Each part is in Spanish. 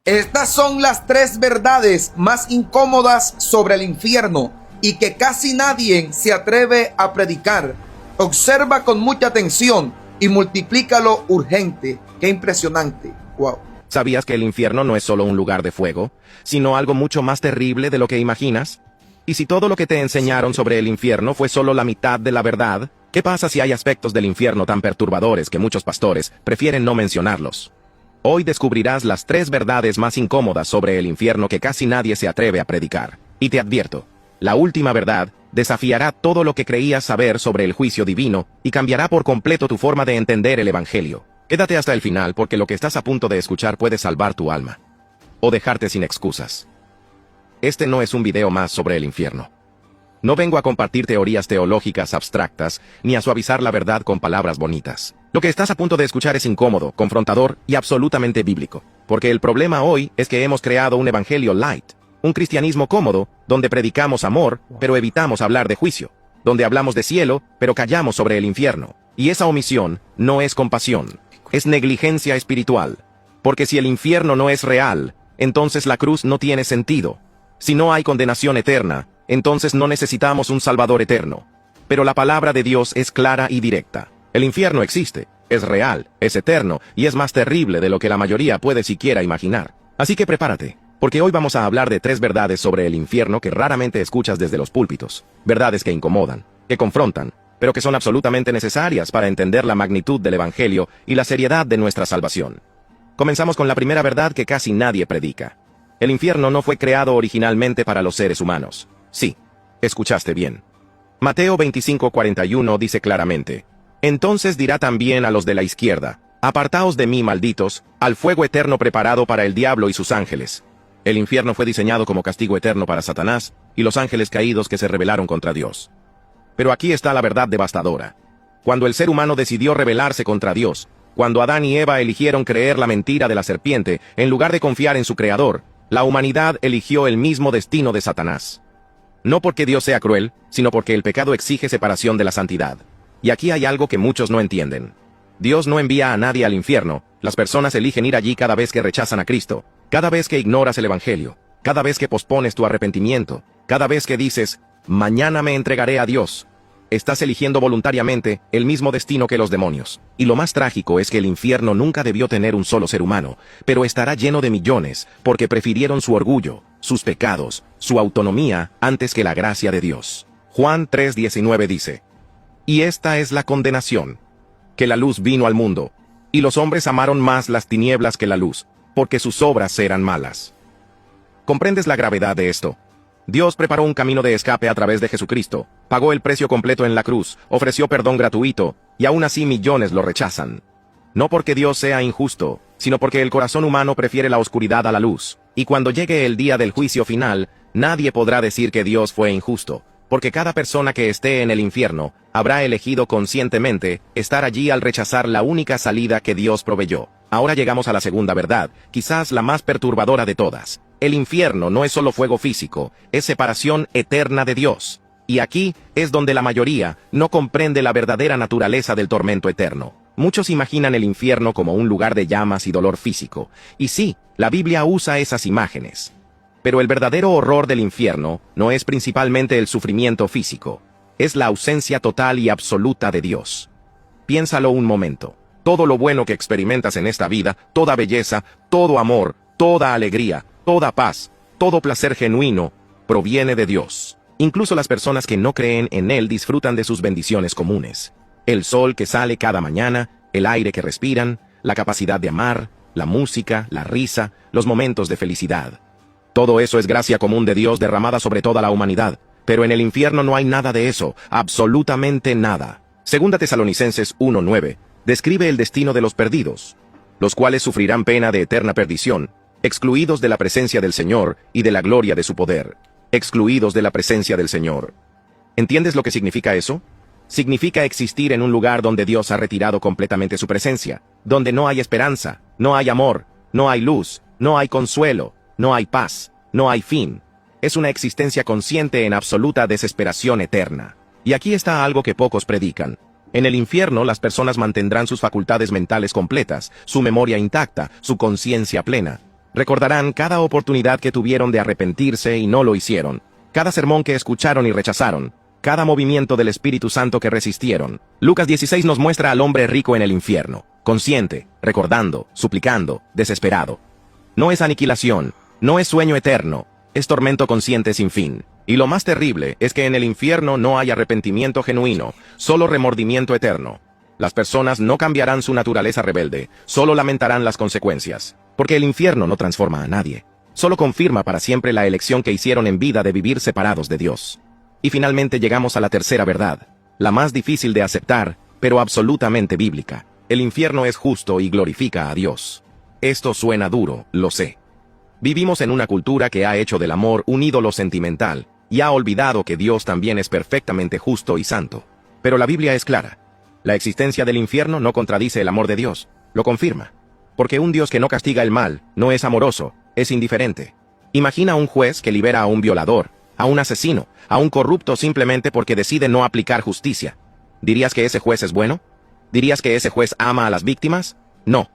Estas son las tres verdades más incómodas sobre el infierno y que casi nadie se atreve a predicar. Observa con mucha atención y multiplícalo urgente. Qué impresionante. Wow. ¿Sabías que el infierno no es solo un lugar de fuego, sino algo mucho más terrible de lo que imaginas? Y si todo lo que te enseñaron sobre el infierno fue solo la mitad de la verdad, ¿qué pasa si hay aspectos del infierno tan perturbadores que muchos pastores prefieren no mencionarlos? Hoy descubrirás las tres verdades más incómodas sobre el infierno que casi nadie se atreve a predicar. Y te advierto, la última verdad desafiará todo lo que creías saber sobre el juicio divino y cambiará por completo tu forma de entender el evangelio. Quédate hasta el final porque lo que estás a punto de escuchar puede salvar tu alma. O dejarte sin excusas. Este no es un video más sobre el infierno. No vengo a compartir teorías teológicas abstractas, ni a suavizar la verdad con palabras bonitas. Lo que estás a punto de escuchar es incómodo, confrontador y absolutamente bíblico. Porque el problema hoy es que hemos creado un evangelio light, un cristianismo cómodo, donde predicamos amor, pero evitamos hablar de juicio. Donde hablamos de cielo, pero callamos sobre el infierno. Y esa omisión no es compasión, es negligencia espiritual. Porque si el infierno no es real, entonces la cruz no tiene sentido. Si no hay condenación eterna, entonces no necesitamos un Salvador eterno. Pero la palabra de Dios es clara y directa. El infierno existe, es real, es eterno, y es más terrible de lo que la mayoría puede siquiera imaginar. Así que prepárate, porque hoy vamos a hablar de tres verdades sobre el infierno que raramente escuchas desde los púlpitos. Verdades que incomodan, que confrontan, pero que son absolutamente necesarias para entender la magnitud del evangelio y la seriedad de nuestra salvación. Comenzamos con la primera verdad que casi nadie predica. El infierno no fue creado originalmente para los seres humanos. Sí, escuchaste bien. Mateo 25:41 dice claramente: Entonces dirá también a los de la izquierda: Apartaos de mí, malditos, al fuego eterno preparado para el diablo y sus ángeles. El infierno fue diseñado como castigo eterno para Satanás y los ángeles caídos que se rebelaron contra Dios. Pero aquí está la verdad devastadora. Cuando el ser humano decidió rebelarse contra Dios, cuando Adán y Eva eligieron creer la mentira de la serpiente en lugar de confiar en su Creador, la humanidad eligió el mismo destino de Satanás. No porque Dios sea cruel, sino porque el pecado exige separación de la santidad. Y aquí hay algo que muchos no entienden. Dios no envía a nadie al infierno, las personas eligen ir allí cada vez que rechazan a Cristo, cada vez que ignoras el Evangelio, cada vez que pospones tu arrepentimiento, cada vez que dices, mañana me entregaré a Dios. Estás eligiendo voluntariamente el mismo destino que los demonios. Y lo más trágico es que el infierno nunca debió tener un solo ser humano, pero estará lleno de millones, porque prefirieron su orgullo, sus pecados, su autonomía, antes que la gracia de Dios. Juan 3:19 dice: Y esta es la condenación, que la luz vino al mundo, y los hombres amaron más las tinieblas que la luz, porque sus obras eran malas. ¿Comprendes la gravedad de esto? Dios preparó un camino de escape a través de Jesucristo, pagó el precio completo en la cruz, ofreció perdón gratuito, y aún así millones lo rechazan. No porque Dios sea injusto, sino porque el corazón humano prefiere la oscuridad a la luz, y cuando llegue el día del juicio final, nadie podrá decir que Dios fue injusto, porque cada persona que esté en el infierno habrá elegido conscientemente estar allí al rechazar la única salida que Dios proveyó. Ahora llegamos a la segunda verdad, quizás la más perturbadora de todas. El infierno no es solo fuego físico, es separación eterna de Dios. Y aquí es donde la mayoría no comprende la verdadera naturaleza del tormento eterno. Muchos imaginan el infierno como un lugar de llamas y dolor físico. Y sí, la Biblia usa esas imágenes. Pero el verdadero horror del infierno no es principalmente el sufrimiento físico, es la ausencia total y absoluta de Dios. Piénsalo un momento. Todo lo bueno que experimentas en esta vida, toda belleza, todo amor, toda alegría, toda paz, todo placer genuino, proviene de Dios. Incluso las personas que no creen en Él disfrutan de sus bendiciones comunes. El sol que sale cada mañana, el aire que respiran, la capacidad de amar, la música, la risa, los momentos de felicidad. Todo eso es gracia común de Dios derramada sobre toda la humanidad. Pero en el infierno no hay nada de eso, absolutamente nada. Segunda Tesalonicenses 1:9 describe el destino de los perdidos, los cuales sufrirán pena de eterna perdición, excluidos de la presencia del Señor y de la gloria de su poder. Excluidos de la presencia del Señor. ¿Entiendes lo que significa eso? Significa existir en un lugar donde Dios ha retirado completamente su presencia, donde no hay esperanza, no hay amor, no hay luz, no hay consuelo, no hay paz, no hay fin. Es una existencia consciente en absoluta desesperación eterna. Y aquí está algo que pocos predican. En el infierno las personas mantendrán sus facultades mentales completas, su memoria intacta, su conciencia plena. Recordarán cada oportunidad que tuvieron de arrepentirse y no lo hicieron, cada sermón que escucharon y rechazaron, cada movimiento del Espíritu Santo que resistieron. Lucas 16 nos muestra al hombre rico en el infierno, consciente, recordando, suplicando, desesperado. No es aniquilación, no es sueño eterno, es tormento consciente sin fin. Y lo más terrible es que en el infierno no hay arrepentimiento genuino, solo remordimiento eterno. Las personas no cambiarán su naturaleza rebelde, solo lamentarán las consecuencias. Porque el infierno no transforma a nadie, solo confirma para siempre la elección que hicieron en vida de vivir separados de Dios. Y finalmente llegamos a la tercera verdad, la más difícil de aceptar, pero absolutamente bíblica. El infierno es justo y glorifica a Dios. Esto suena duro, lo sé. Vivimos en una cultura que ha hecho del amor un ídolo sentimental, y ha olvidado que Dios también es perfectamente justo y santo. Pero la Biblia es clara. La existencia del infierno no contradice el amor de Dios, lo confirma. Porque un Dios que no castiga el mal, no es amoroso, es indiferente. Imagina un juez que libera a un violador, a un asesino, a un corrupto simplemente porque decide no aplicar justicia. ¿Dirías que ese juez es bueno? ¿Dirías que ese juez ama a las víctimas? No.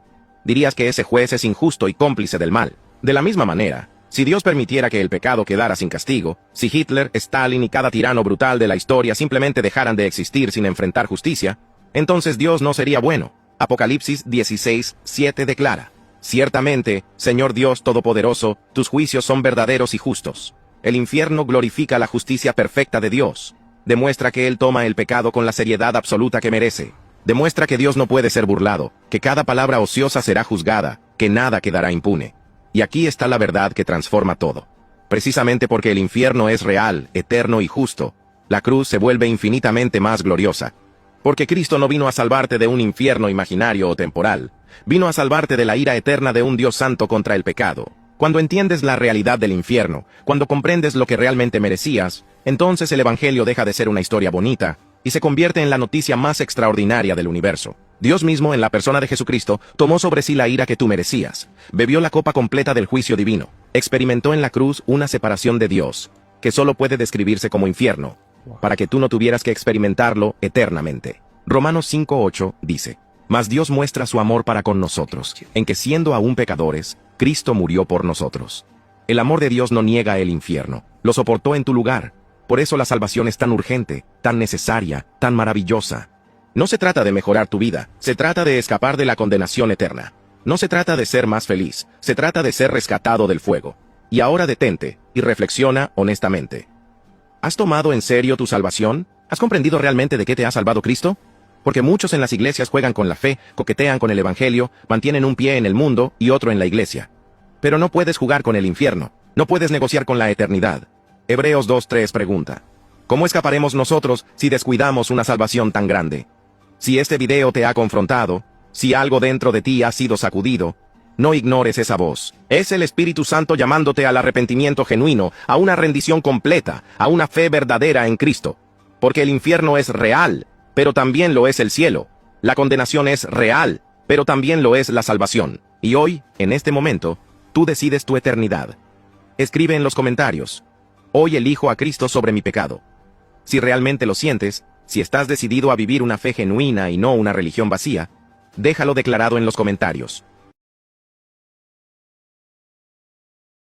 Dirías que ese juez es injusto y cómplice del mal. De la misma manera, si Dios permitiera que el pecado quedara sin castigo, si Hitler, Stalin y cada tirano brutal de la historia simplemente dejaran de existir sin enfrentar justicia, entonces Dios no sería bueno. Apocalipsis 16:7 declara: Ciertamente, Señor Dios Todopoderoso, tus juicios son verdaderos y justos. El infierno glorifica la justicia perfecta de Dios. Demuestra que Él toma el pecado con la seriedad absoluta que merece. Demuestra que Dios no puede ser burlado, que cada palabra ociosa será juzgada, que nada quedará impune. Y aquí está la verdad que transforma todo. Precisamente porque el infierno es real, eterno y justo, la cruz se vuelve infinitamente más gloriosa. Porque Cristo no vino a salvarte de un infierno imaginario o temporal, vino a salvarte de la ira eterna de un Dios santo contra el pecado. Cuando entiendes la realidad del infierno, cuando comprendes lo que realmente merecías, entonces el Evangelio deja de ser una historia bonita, y se convierte en la noticia más extraordinaria del universo. Dios mismo, en la persona de Jesucristo, tomó sobre sí la ira que tú merecías, bebió la copa completa del juicio divino, experimentó en la cruz una separación de Dios, que solo puede describirse como infierno, para que tú no tuvieras que experimentarlo eternamente. Romanos 5:8 dice: Mas Dios muestra su amor para con nosotros, en que siendo aún pecadores, Cristo murió por nosotros. El amor de Dios no niega el infierno, lo soportó en tu lugar. Por eso la salvación es tan urgente, tan necesaria, tan maravillosa. No se trata de mejorar tu vida, se trata de escapar de la condenación eterna. No se trata de ser más feliz, se trata de ser rescatado del fuego. Y ahora detente, y reflexiona honestamente. ¿Has tomado en serio tu salvación? ¿Has comprendido realmente de qué te ha salvado Cristo? Porque muchos en las iglesias juegan con la fe, coquetean con el Evangelio, mantienen un pie en el mundo y otro en la iglesia. Pero no puedes jugar con el infierno, no puedes negociar con la eternidad. Hebreos 2:3 pregunta: ¿cómo escaparemos nosotros si descuidamos una salvación tan grande? Si este video te ha confrontado, si algo dentro de ti ha sido sacudido, no ignores esa voz. Es el Espíritu Santo llamándote al arrepentimiento genuino, a una rendición completa, a una fe verdadera en Cristo. Porque el infierno es real, pero también lo es el cielo. La condenación es real, pero también lo es la salvación. Y hoy, en este momento, tú decides tu eternidad. Escribe en los comentarios: hoy elijo a Cristo sobre mi pecado. Si realmente lo sientes, si estás decidido a vivir una fe genuina y no una religión vacía, déjalo declarado en los comentarios.